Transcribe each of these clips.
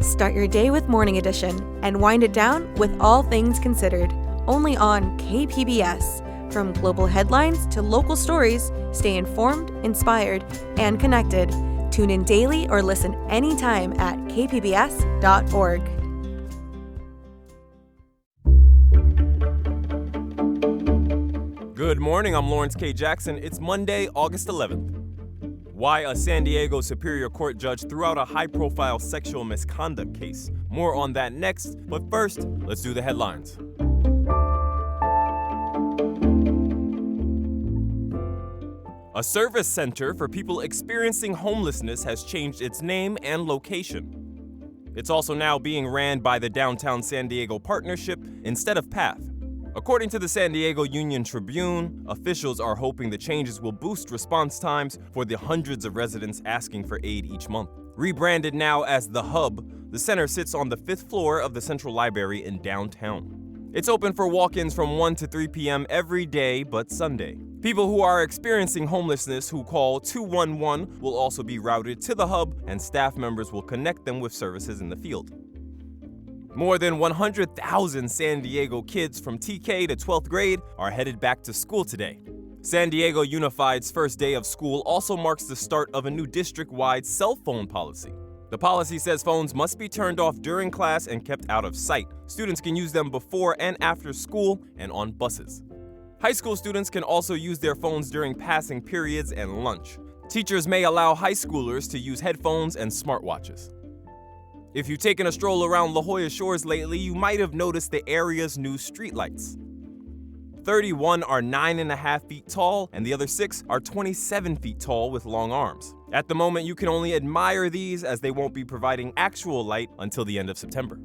Start your day with Morning Edition and wind it down with All Things Considered, only on KPBS. From global headlines to local stories, stay informed, inspired, and connected. Tune in daily or listen anytime at kpbs.org. Good morning, I'm Lawrence K. Jackson. It's Monday, August 11th. Why a San Diego Superior Court judge threw out a high-profile sexual misconduct case. More on that next, but first, let's do the headlines. A service center for people experiencing homelessness has changed its name and location. It's also now being ran by the Downtown San Diego Partnership instead of PATH. According to the San Diego Union Tribune, officials are hoping the changes will boost response times for the hundreds of residents asking for aid each month. Rebranded now as The Hub, the center sits on the 5th floor of the Central Library in downtown. It's open for walk-ins from 1 to 3 p.m. every day but Sunday. People who are experiencing homelessness who call 211 will also be routed to the Hub, and staff members will connect them with services in the field. More than 100,000 San Diego kids from TK to 12th grade are headed back to school today. San Diego Unified's first day of school also marks the start of a new district-wide cell phone policy. The policy says phones must be turned off during class and kept out of sight. Students can use them before and after school and on buses. High school students can also use their phones during passing periods and lunch. Teachers may allow high schoolers to use headphones and smartwatches. If you've taken a stroll around La Jolla Shores lately, you might have noticed the area's new streetlights. 31 are 9.5 feet tall, and the other 6 are 27 feet tall with long arms. At the moment, you can only admire these as they won't be providing actual light until the end of September.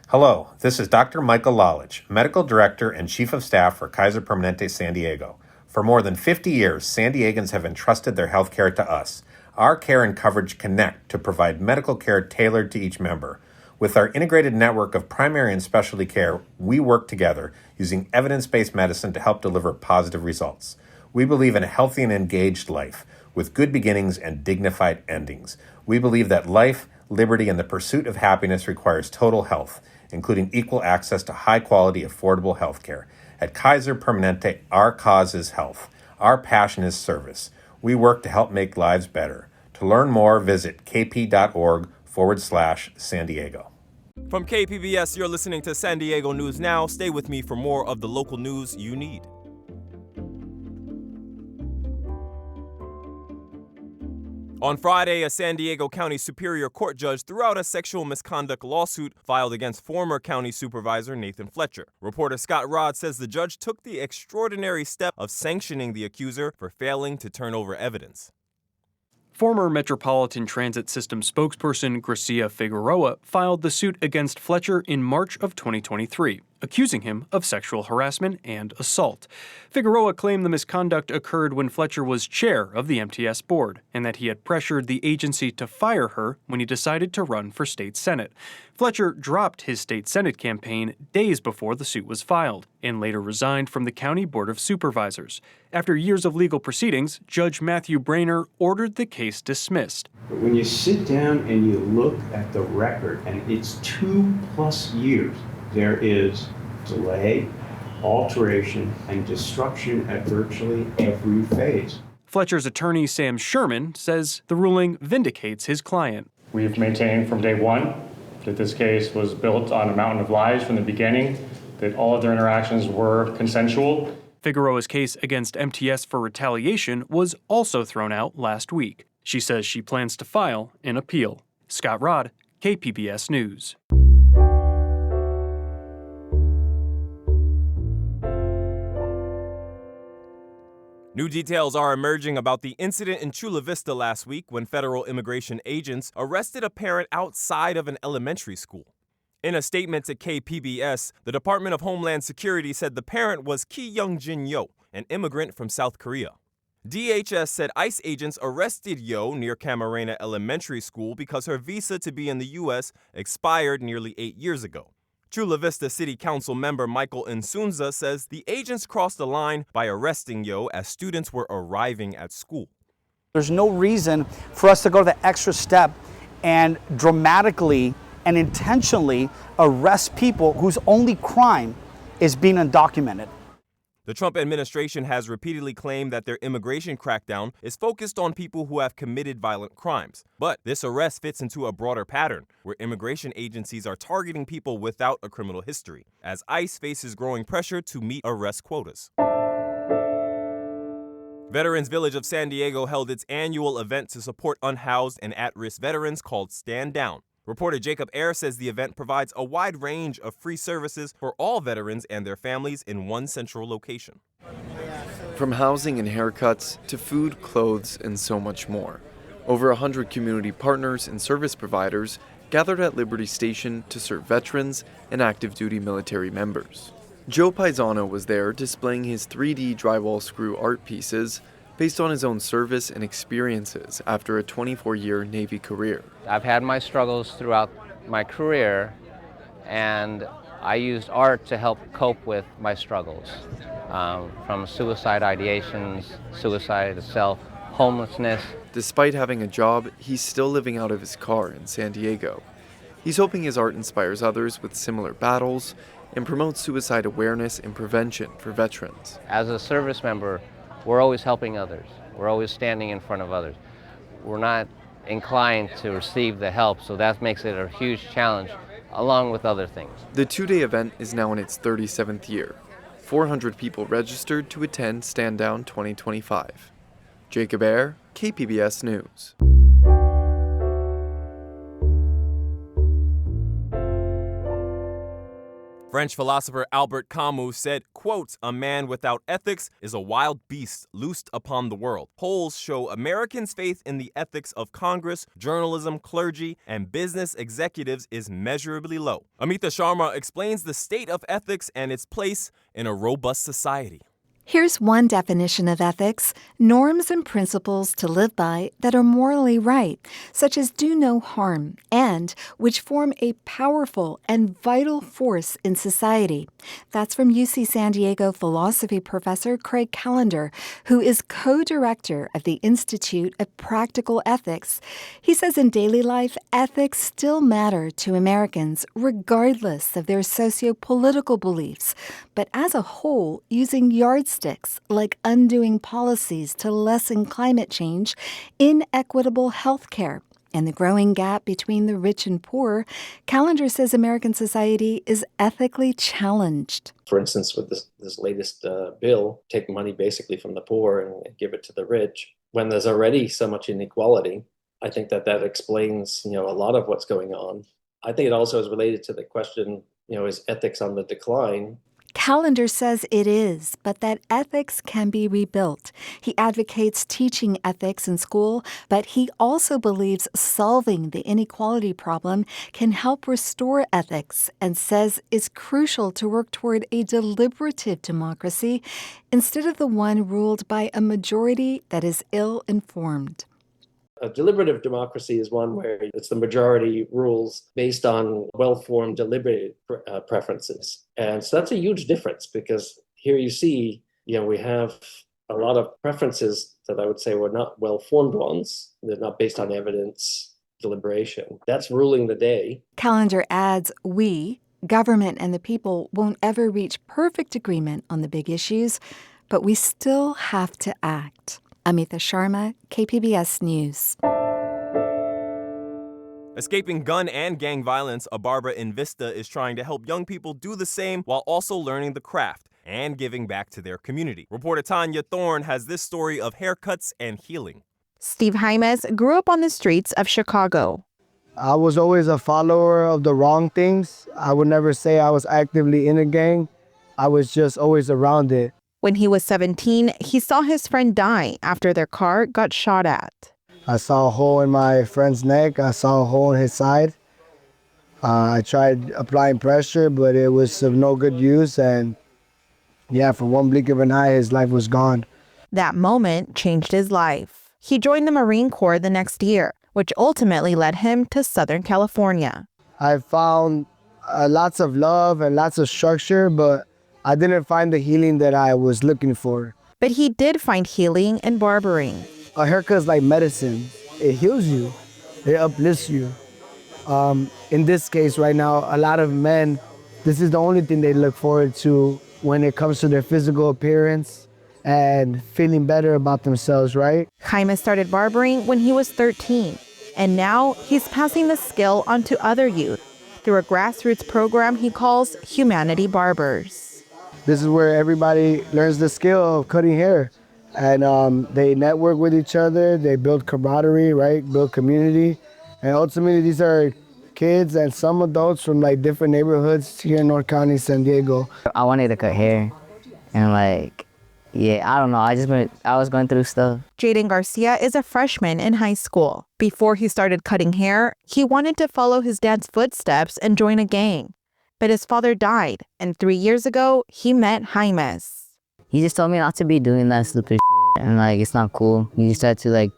Hello, this is Dr. Michael Lalich, Medical Director and Chief of Staff for Kaiser Permanente San Diego. For more than 50 years, San Diegans have entrusted their health care to us. Our care and coverage connect to provide medical care tailored to each member. With our integrated network of primary and specialty care, we work together using evidence-based medicine to help deliver positive results. We believe in a healthy and engaged life with good beginnings and dignified endings. We believe that life, liberty, and the pursuit of happiness requires total health, including equal access to high-quality, affordable health care. At Kaiser Permanente, our cause is health. Our passion is service. We work to help make lives better. To learn more, visit kp.org/San Diego. From KPBS, you're listening to San Diego News Now. Stay with me for more of the local news you need. On Friday, a San Diego County Superior Court judge threw out a sexual misconduct lawsuit filed against former county supervisor Nathan Fletcher. Reporter Scott Rodd says the judge took the extraordinary step of sanctioning the accuser for failing to turn over evidence. Former Metropolitan Transit System spokesperson Gracia Figueroa filed the suit against Fletcher in March of 2023, accusing him of sexual harassment and assault. Figueroa claimed the misconduct occurred when Fletcher was chair of the MTS board and that he had pressured the agency to fire her when he decided to run for state senate. Fletcher dropped his state senate campaign days before the suit was filed and later resigned from the county board of supervisors. After years of legal proceedings, Judge Matthew Brainer ordered the case dismissed. But when you sit down and you look at the record, and it's 2+ years, there is delay, alteration, and destruction at virtually every phase. Fletcher's attorney, Sam Sherman, says the ruling vindicates his client. We've maintained from day one that this case was built on a mountain of lies from the beginning, that all of their interactions were consensual. Figueroa's case against MTS for retaliation was also thrown out last week. She says she plans to file an appeal. Scott Rodd, KPBS News. New details are emerging about the incident in Chula Vista last week when federal immigration agents arrested a parent outside of an elementary school. In a statement to KPBS, the Department of Homeland Security said the parent was Ki Young-jin Yo, an immigrant from South Korea. DHS said ICE agents arrested Yo near Camarena Elementary School because her visa to be in the U.S. expired nearly 8 years ago. Chula Vista City Council member Michael Insunza says the agents crossed the line by arresting Yo as students were arriving at school. There's no reason for us to go to the extra step and dramatically and intentionally arrest people whose only crime is being undocumented. The Trump administration has repeatedly claimed that their immigration crackdown is focused on people who have committed violent crimes. But this arrest fits into a broader pattern, where immigration agencies are targeting people without a criminal history, as ICE faces growing pressure to meet arrest quotas. Veterans Village of San Diego held its annual event to support unhoused and at-risk veterans called Stand Down. Reporter Jacob Ayer says the event provides a wide range of free services for all veterans and their families in one central location. From housing and haircuts to food, clothes, and so much more. Over 100 community partners and service providers gathered at Liberty Station to serve veterans and active duty military members. Joe Paisano was there displaying his 3D drywall screw art pieces based on his own service and experiences after a 24-year Navy career. I've had my struggles throughout my career, and I used art to help cope with my struggles, from suicide ideations, suicide itself, homelessness. Despite having a job, he's still living out of his car in San Diego. He's hoping his art inspires others with similar battles and promotes suicide awareness and prevention for veterans. As a service member, we're always helping others. We're always standing in front of others. We're not inclined to receive the help, so that makes it a huge challenge, along with other things. The two-day event is now in its 37th year. 400 people registered to attend Stand Down 2025. Jacob Ayer, KPBS News. French philosopher Albert Camus said, quote, "A man without ethics is a wild beast loosed upon the world." Polls show Americans' faith in the ethics of Congress, journalism, clergy, and business executives is measurably low. Amita Sharma explains the state of ethics and its place in a robust society. Here's one definition of ethics: norms and principles to live by that are morally right, such as do no harm, and which form a powerful and vital force in society. That's from UC San Diego philosophy professor Craig Callender, who is co-director of the Institute of Practical Ethics. He says in daily life, ethics still matter to Americans, regardless of their socio-political beliefs. But as a whole, using yardsticks like undoing policies to lessen climate change, inequitable health care, and the growing gap between the rich and poor, Callender says American society is ethically challenged. For instance, with this latest bill, take money basically from the poor and give it to the rich, when there's already so much inequality, I think that explains, a lot of what's going on. I think it also is related to the question, is ethics on the decline? Callender says it is, but that ethics can be rebuilt. He advocates teaching ethics in school, but he also believes solving the inequality problem can help restore ethics, and says it's crucial to work toward a deliberative democracy instead of the one ruled by a majority that is ill-informed. A deliberative democracy is one where it's the majority rules based on well-formed, deliberative preferences. And so that's a huge difference, because here you see, we have a lot of preferences that I would say were not well-formed ones. They're not based on evidence, deliberation. That's ruling the day. Callender adds, we, government and the people, won't ever reach perfect agreement on the big issues, but we still have to act. Amita Sharma, KPBS News. Escaping gun and gang violence, a barber in Vista is trying to help young people do the same while also learning the craft and giving back to their community. Reporter Tanya Thorne has this story of haircuts and healing. Steve Jaimes grew up on the streets of Chicago. I was always a follower of the wrong things. I would never say I was actively in a gang. I was just always around it. When he was 17, he saw his friend die after their car got shot at. I saw a hole in my friend's neck. I saw a hole in his side. I tried applying pressure, but it was of no good use. And for one blink of an eye, his life was gone. That moment changed his life. He joined the Marine Corps the next year, which ultimately led him to Southern California. I found lots of love and lots of structure, but I didn't find the healing that I was looking for. But he did find healing in barbering. A haircut is like medicine. It heals you. It uplifts you. In this case right now, a lot of men, this is the only thing they look forward to when it comes to their physical appearance and feeling better about themselves, right? Jaime started barbering when he was 13, and now he's passing the skill on to other youth through a grassroots program he calls Humanity Barbers. This is where everybody learns the skill of cutting hair, and they network with each other, they build camaraderie, right? Build community, and ultimately these are kids and some adults from like different neighborhoods here in North County, San Diego. I wanted to cut hair, and I don't know, I was going through stuff. Jaden Garcia is a freshman in high school. Before he started cutting hair, he wanted to follow his dad's footsteps and join a gang. But his father died, and 3 years ago, he met Jaimes. He just told me not to be doing that stupid shit, and it's not cool. He just said to you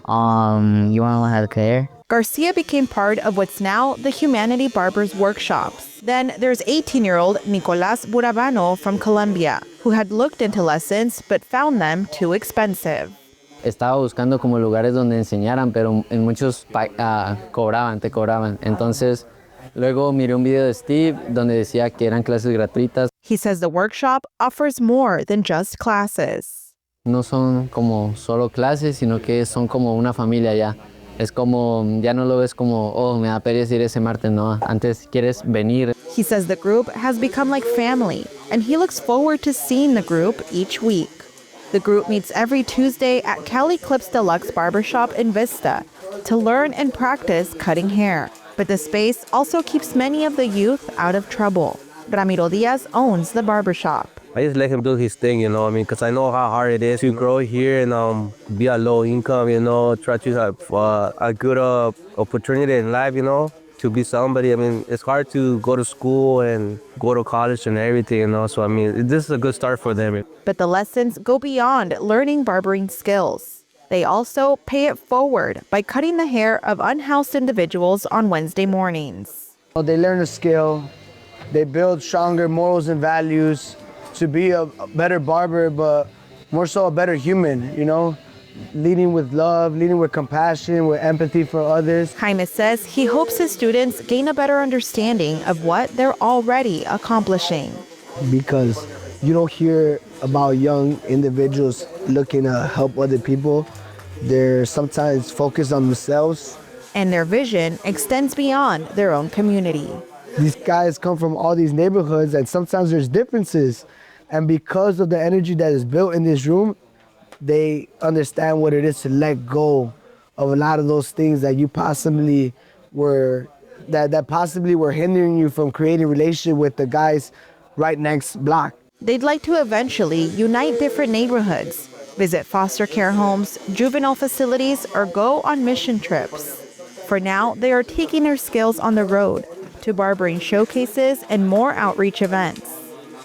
want to learn how to cut hair? Garcia became part of what's now the Humanity Barbers workshops. Then there's 18-year-old Nicolas Burabano from Colombia, who had looked into lessons but found them too expensive. Estaba buscando como lugares donde enseñaran, pero en muchos te cobraban. Entonces, luego miré un video de Steve donde decía que eran clases gratuitas. He says the workshop offers more than just classes. No son como solo clases, sino que son como una familia ya. Es como, ya no lo ves como, oh, me da pereza ir ese martes, no. Antes quieres venir. He says the group has become like family, and he looks forward to seeing the group each week. The group meets every Tuesday at Cali Clips Deluxe Barbershop in Vista to learn and practice cutting hair. But the space also keeps many of the youth out of trouble. Ramiro Diaz owns the barbershop. I just let him do his thing, because I know how hard it is to grow here and be a low income, try to have a good opportunity in life, to be somebody. It's hard to go to school and go to college and everything, so this is a good start for them. But the lessons go beyond learning barbering skills. They also pay it forward by cutting the hair of unhoused individuals on Wednesday mornings. They learn a skill, they build stronger morals and values to be a better barber, but more so a better human, leading with love, leading with compassion, with empathy for others. Jaime says he hopes his students gain a better understanding of what they're already accomplishing. Because you don't hear about young individuals looking to help other people. They're sometimes focused on themselves. And their vision extends beyond their own community. These guys come from all these neighborhoods, and sometimes there's differences. And because of the energy that is built in this room, they understand what it is to let go of a lot of those things that you possibly were, that possibly were hindering you from creating a relationship with the guys right next block. They'd like to eventually unite different neighborhoods, visit foster care homes, juvenile facilities, or go on mission trips. For now, they are taking their skills on the road to barbering showcases and more outreach events.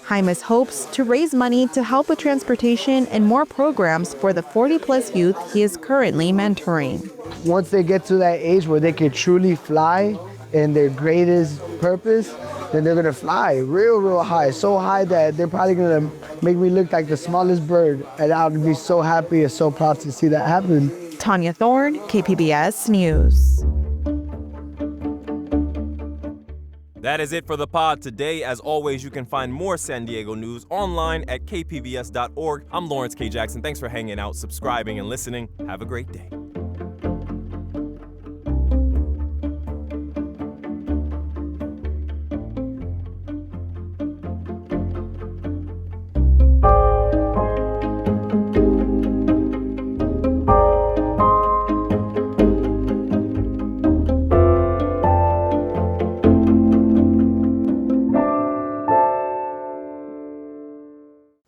Jaimes hopes to raise money to help with transportation and more programs for the 40-plus youth he is currently mentoring. Once they get to that age where they can truly fly in their greatest purpose, then they're gonna fly real high, so high that they're probably gonna make me look like the smallest bird, and I would be so happy and so proud to see that happen. Tanya Thorne, KPBS News. That is it for the pod today. As always, you can find more San Diego news online at kpbs.org. I'm Lawrence K. Jackson. Thanks for hanging out, subscribing, and listening. Have a great day.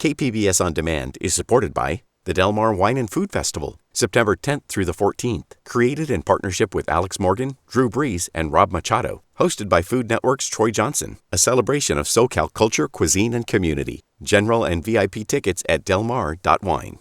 KPBS On Demand is supported by the Del Mar Wine and Food Festival, September 10th through the 14th. Created in partnership with Alex Morgan, Drew Brees, and Rob Machado. Hosted by Food Network's Troy Johnson. A celebration of SoCal culture, cuisine, and community. General and VIP tickets at delmar.wine.